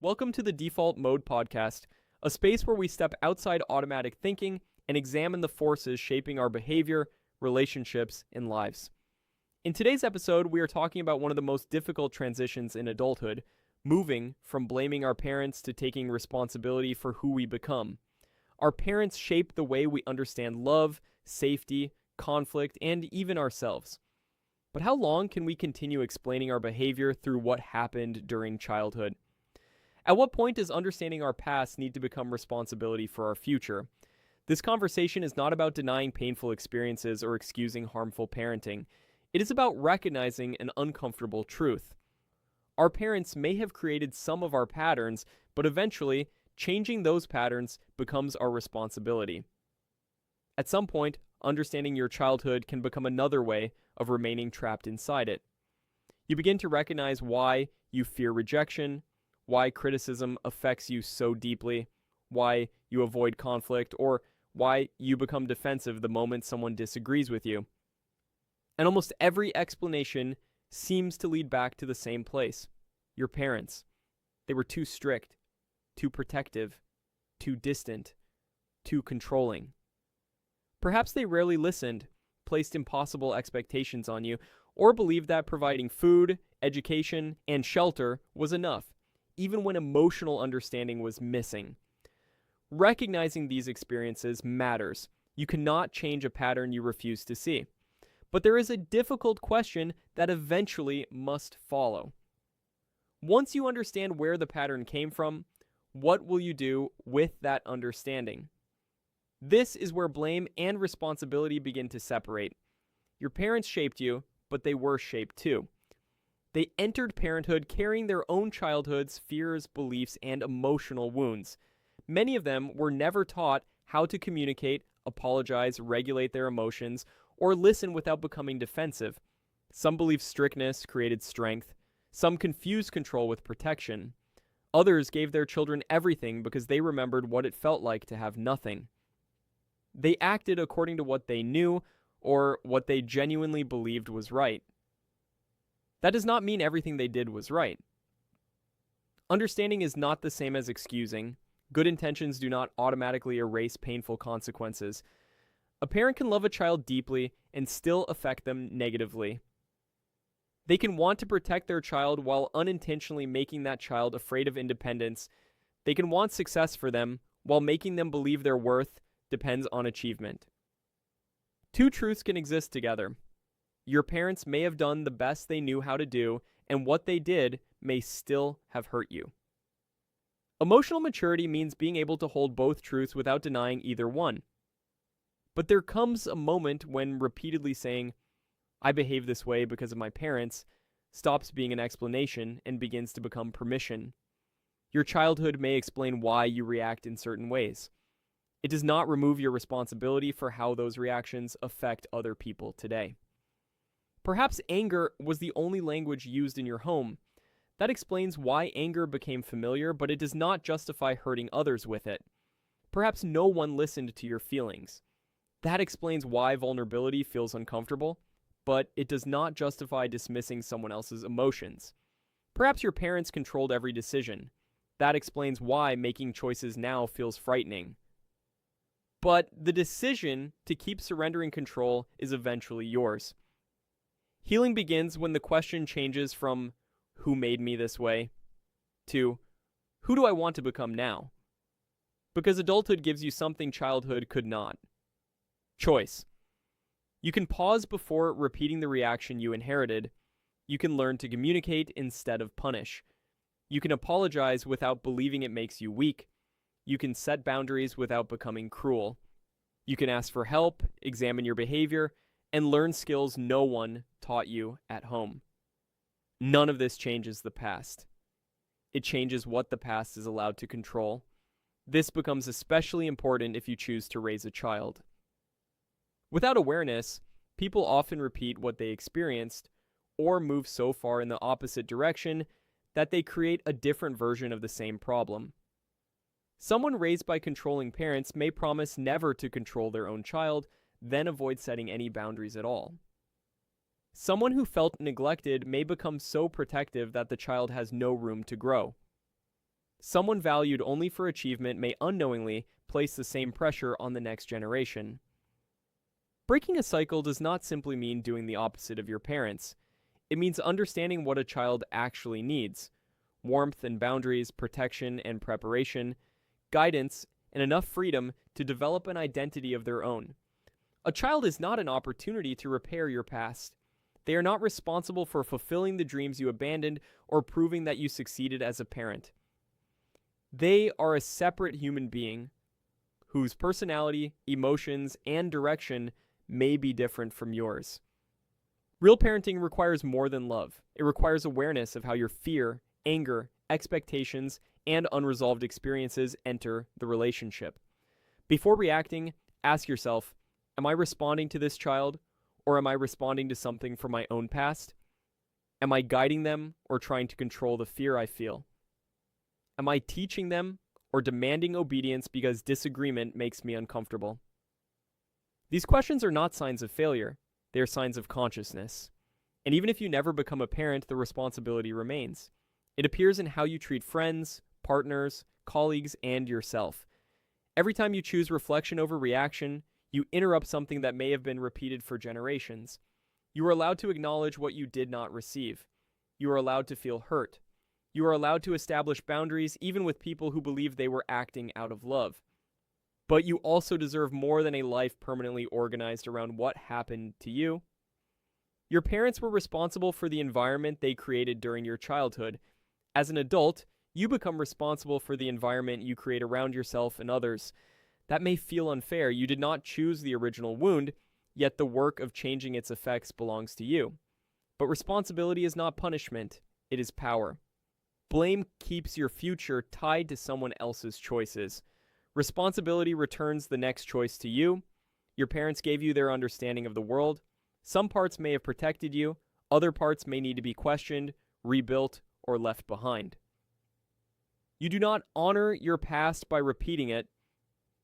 Welcome to the Default Mode Podcast, a space where we step outside automatic thinking and examine the forces shaping our behavior, relationships, and lives. In today's episode, we are talking about one of the most difficult transitions in adulthood, moving from blaming our parents to taking responsibility for who we become. Our parents shape the way we understand love, safety, conflict, and even ourselves. But how long can we continue explaining our behavior through what happened during childhood? At what point does understanding our past need to become responsibility for our future? This conversation is not about denying painful experiences or excusing harmful parenting. It is about recognizing an uncomfortable truth. Our parents may have created some of our patterns, but eventually, changing those patterns becomes our responsibility. At some point, understanding your childhood can become another way of remaining trapped inside it. You begin to recognize why you fear rejection, why criticism affects you so deeply, why you avoid conflict, or why you become defensive the moment someone disagrees with you. And almost every explanation seems to lead back to the same place: your parents. They were too strict, too protective, too distant, too controlling. Perhaps they rarely listened, placed impossible expectations on you, or believed that providing food, education, and shelter was enough, even when emotional understanding was missing. Recognizing these experiences matters. You cannot change a pattern you refuse to see. But there is a difficult question that eventually must follow. Once you understand where the pattern came from, what will you do with that understanding? This is where blame and responsibility begin to separate. Your parents shaped you, but they were shaped too. They entered parenthood carrying their own childhood's fears, beliefs, and emotional wounds. Many of them were never taught how to communicate, apologize, regulate their emotions, or listen without becoming defensive. Some believed strictness created strength. Some confused control with protection. Others gave their children everything because they remembered what it felt like to have nothing. They acted according to what they knew or what they genuinely believed was right. That does not mean everything they did was right. Understanding is not the same as excusing. Good intentions do not automatically erase painful consequences. A parent can love a child deeply and still affect them negatively. They can want to protect their child while unintentionally making that child afraid of independence. They can want success for them while making them believe their worth depends on achievement. Two truths can exist together. Your parents may have done the best they knew how to do, and what they did may still have hurt you. Emotional maturity means being able to hold both truths without denying either one. But there comes a moment when repeatedly saying, "I behave this way because of my parents," stops being an explanation and begins to become permission. Your childhood may explain why you react in certain ways. It does not remove your responsibility for how those reactions affect other people today. Perhaps anger was the only language used in your home. That explains why anger became familiar, but it does not justify hurting others with it. Perhaps no one listened to your feelings. That explains why vulnerability feels uncomfortable, but it does not justify dismissing someone else's emotions. Perhaps your parents controlled every decision. That explains why making choices now feels frightening. But the decision to keep surrendering control is eventually yours. Healing begins when the question changes from "who made me this way" to "who do I want to become now?" Because adulthood gives you something childhood could not: choice. You can pause before repeating the reaction you inherited. You can learn to communicate instead of punish. You can apologize without believing it makes you weak. You can set boundaries without becoming cruel. You can ask for help, examine your behavior, and learn skills no one taught you at home. None of this changes the past. It changes what the past is allowed to control. This becomes especially important if you choose to raise a child. Without awareness, people often repeat what they experienced or move so far in the opposite direction that they create a different version of the same problem. Someone raised by controlling parents may promise never to control their own child, then avoid setting any boundaries at all. Someone who felt neglected may become so protective that the child has no room to grow. Someone valued only for achievement may unknowingly place the same pressure on the next generation. Breaking a cycle does not simply mean doing the opposite of your parents. It means understanding what a child actually needs: warmth and boundaries, protection and preparation, guidance, and enough freedom to develop an identity of their own. A child is not an opportunity to repair your past. They are not responsible for fulfilling the dreams you abandoned or proving that you succeeded as a parent. They are a separate human being whose personality, emotions, and direction may be different from yours. Real parenting requires more than love. It requires awareness of how your fear, anger, expectations, and unresolved experiences enter the relationship. Before reacting, ask yourself, am I responding to this child, or am I responding to something from my own past? Am I guiding them or trying to control the fear I feel? Am I teaching them or demanding obedience because disagreement makes me uncomfortable? These questions are not signs of failure. They are signs of consciousness. And even if you never become a parent, the responsibility remains. It appears in how you treat friends, partners, colleagues, and yourself. Every time you choose reflection over reaction, you interrupt something that may have been repeated for generations. You are allowed to acknowledge what you did not receive. You are allowed to feel hurt. You are allowed to establish boundaries even with people who believe they were acting out of love. But you also deserve more than a life permanently organized around what happened to you. Your parents were responsible for the environment they created during your childhood. As an adult, you become responsible for the environment you create around yourself and others. That may feel unfair. You did not choose the original wound, yet the work of changing its effects belongs to you. But responsibility is not punishment, it is power. Blame keeps your future tied to someone else's choices. Responsibility returns the next choice to you. Your parents gave you their understanding of the world. Some parts may have protected you, other parts may need to be questioned, rebuilt, or left behind. You do not honor your past by repeating it,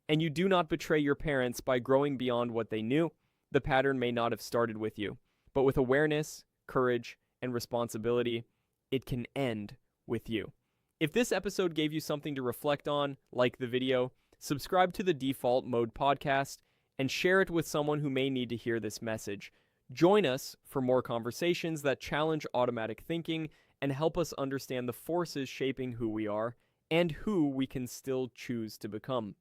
and you do not betray your parents by growing beyond what they knew. The pattern may not have started with you, but with awareness, courage, and responsibility, it can end with you. If this episode gave you something to reflect on, like the video, subscribe to the Default Mode podcast, and share it with someone who may need to hear this message. Join us for more conversations that challenge automatic thinking and help us understand the forces shaping who we are and who we can still choose to become.